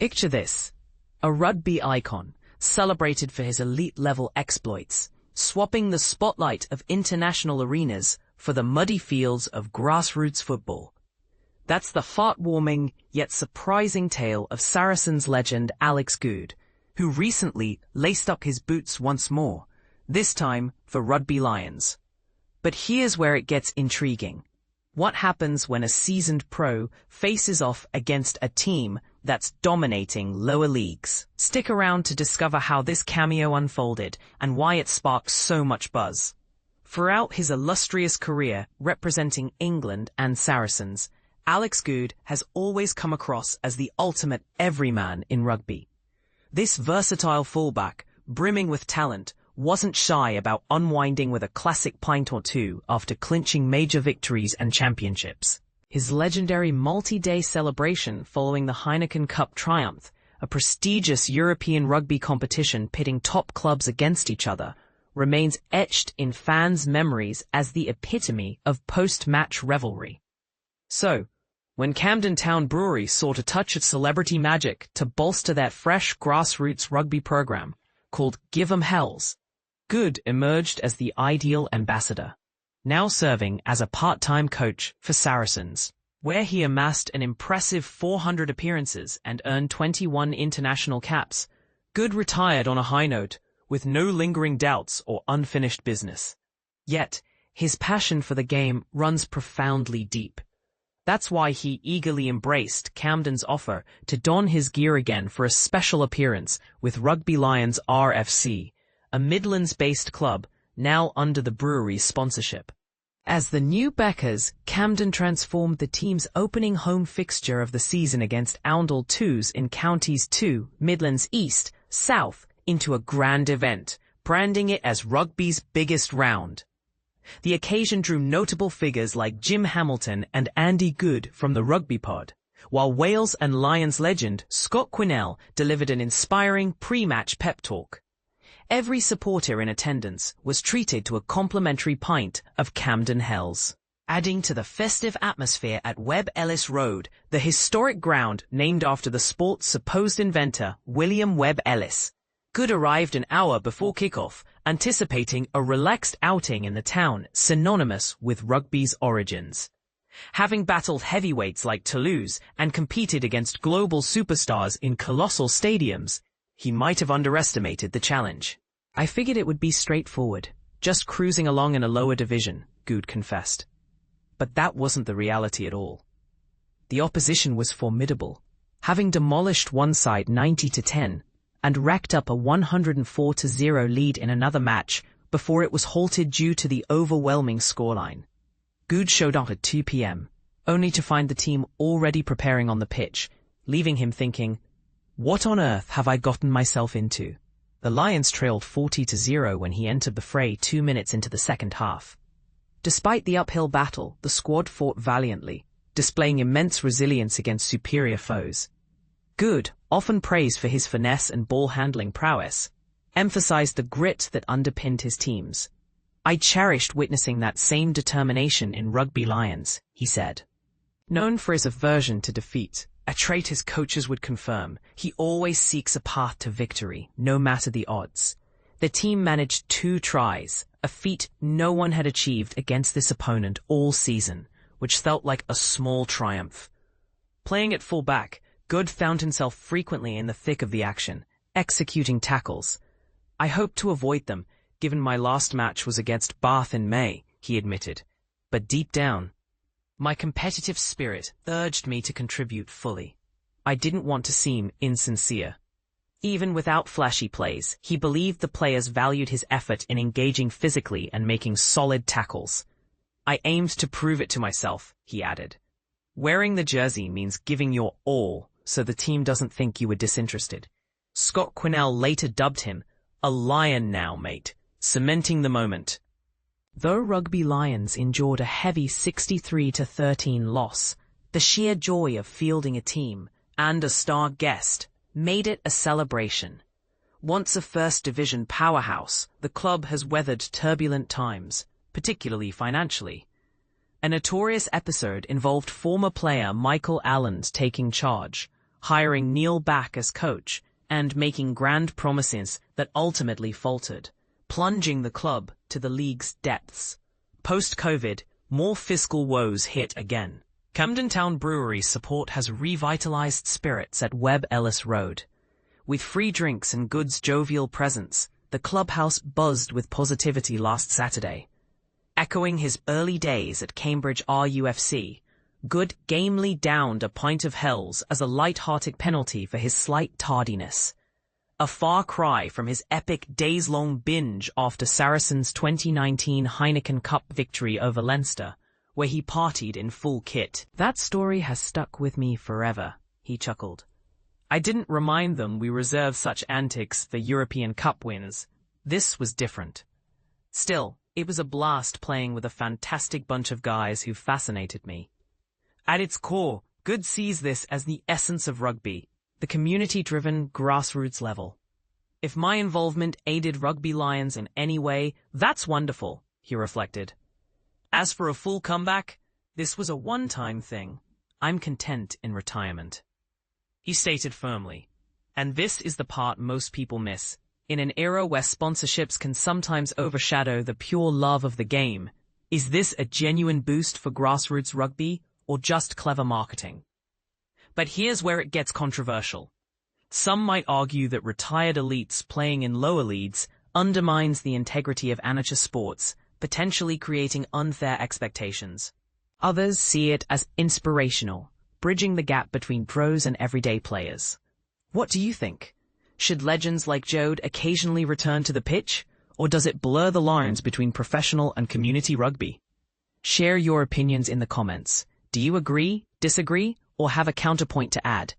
Picture this: a rugby icon, celebrated for his elite-level exploits, swapping the spotlight of international arenas for the muddy fields of grassroots football. That's the heartwarming yet surprising tale of Saracens legend Alex Goode, who recently laced up his boots once more, this time for Rugby Lions. But here's where it gets intriguing. What happens when a seasoned pro faces off against a team that's dominating lower leagues? Stick around to discover how this cameo unfolded and why it sparked so much buzz. Throughout his illustrious career representing England and Saracens, Alex Goode has always come across as the ultimate everyman in rugby. This versatile fullback, brimming with talent, wasn't shy about unwinding with a classic pint or two after clinching major victories and championships. His legendary multi-day celebration following the Heineken Cup triumph, a prestigious European rugby competition pitting top clubs against each other, remains etched in fans' memories as the epitome of post-match revelry. So, when Camden Town Brewery sought a touch of celebrity magic to bolster their fresh grassroots rugby program, called Give 'em Hells, Goode emerged as the ideal ambassador, now serving as a part-time coach for Saracens, where he amassed an impressive 400 appearances and earned 21 international caps. Goode retired on a high note, with no lingering doubts or unfinished business. Yet, his passion for the game runs profoundly deep. That's why he eagerly embraced Camden's offer to don his gear again for a special appearance with Rugby Lions RFC, a Midlands-based club now under the brewery's sponsorship. As the new backers, Camden transformed the team's opening home fixture of the season against Oundle 2s in Counties 2, Midlands East, South, into a grand event, branding it as rugby's biggest round. The occasion drew notable figures like Jim Hamilton and Andy Goode from the Rugby Pod, while Wales and Lions legend Scott Quinnell delivered an inspiring pre-match pep talk. Every supporter in attendance was treated to a complimentary pint of Camden Hells, adding to the festive atmosphere at Webb Ellis Road, the historic ground named after the sport's supposed inventor, William Webb Ellis. Goode arrived an hour before kickoff, anticipating a relaxed outing in the town synonymous with rugby's origins. Having battled heavyweights like Toulouse and competed against global superstars in colossal stadiums, he might have underestimated the challenge. "I figured it would be straightforward, just cruising along in a lower division," Goode confessed. But that wasn't the reality at all. The opposition was formidable, having demolished one side 90-10 and racked up a 104-0 lead in another match before it was halted due to the overwhelming scoreline. Goode showed up at 2 p.m., only to find the team already preparing on the pitch, leaving him thinking, "What on earth have I gotten myself into?" The Lions trailed 40-0 when he entered the fray 2 minutes into the second half. Despite the uphill battle, the squad fought valiantly, displaying immense resilience against superior foes. Goode, often praised for his finesse and ball-handling prowess, emphasized the grit that underpinned his teams. "I cherished witnessing that same determination in Rugby Lions," he said. Known for his aversion to defeat, a trait his coaches would confirm, he always seeks a path to victory, no matter the odds. The team managed 2 tries, a feat no one had achieved against this opponent all season, which felt like a small triumph. Playing at full-back, Goode found himself frequently in the thick of the action, executing tackles. "I hoped to avoid them, given my last match was against Bath in May," he admitted. But deep down, "My competitive spirit urged me to contribute fully. I didn't want to seem insincere." Even without flashy plays, he believed the players valued his effort in engaging physically and making solid tackles. "I aimed to prove it to myself," he added. "Wearing the jersey means giving your all, so the team doesn't think you were disinterested." Scott Quinnell later dubbed him, "A lion now, mate," cementing the moment. Though Rugby Lions endured a heavy 63-13 loss, the sheer joy of fielding a team and a star guest made it a celebration. Once a First Division powerhouse, the club has weathered turbulent times, particularly financially. A notorious episode involved former player Michael Allen taking charge, hiring Neil back as coach, and making grand promises that ultimately faltered, plunging the club to the league's depths. Post-COVID, more fiscal woes hit again. Camden Town Brewery support has revitalized spirits at Webb Ellis Road. With free drinks and Goode's jovial presence, the clubhouse buzzed with positivity last Saturday. Echoing his early days at Cambridge RUFC, Goode gamely downed a pint of Hells as a light-hearted penalty for his slight tardiness. A far cry from his epic days-long binge after Saracens' 2019 Heineken Cup victory over Leinster, where he partied in full kit. "That story has stuck with me forever," he chuckled. "I didn't remind them we reserve such antics for European Cup wins. This was different. Still, it was a blast playing with a fantastic bunch of guys who fascinated me." At its core, Goode sees this as the essence of rugby, the community-driven grassroots level. "If my involvement aided Rugby Lions in any way, that's wonderful," he reflected. "As for a full comeback, this was a one-time thing. I'm content in retirement," he stated firmly. And this is the part most people miss. In an era where sponsorships can sometimes overshadow the pure love of the game, is this a genuine boost for grassroots rugby or just clever marketing? But here's where it gets controversial. Some might argue that retired elites playing in lower leagues undermines the integrity of amateur sports, potentially creating unfair expectations. Others see it as inspirational, bridging the gap between pros and everyday players. What do you think? Should legends like Goode occasionally return to the pitch, or does it blur the lines between professional and community rugby? Share your opinions in the comments. Do you agree, disagree, or have a counterpoint to add?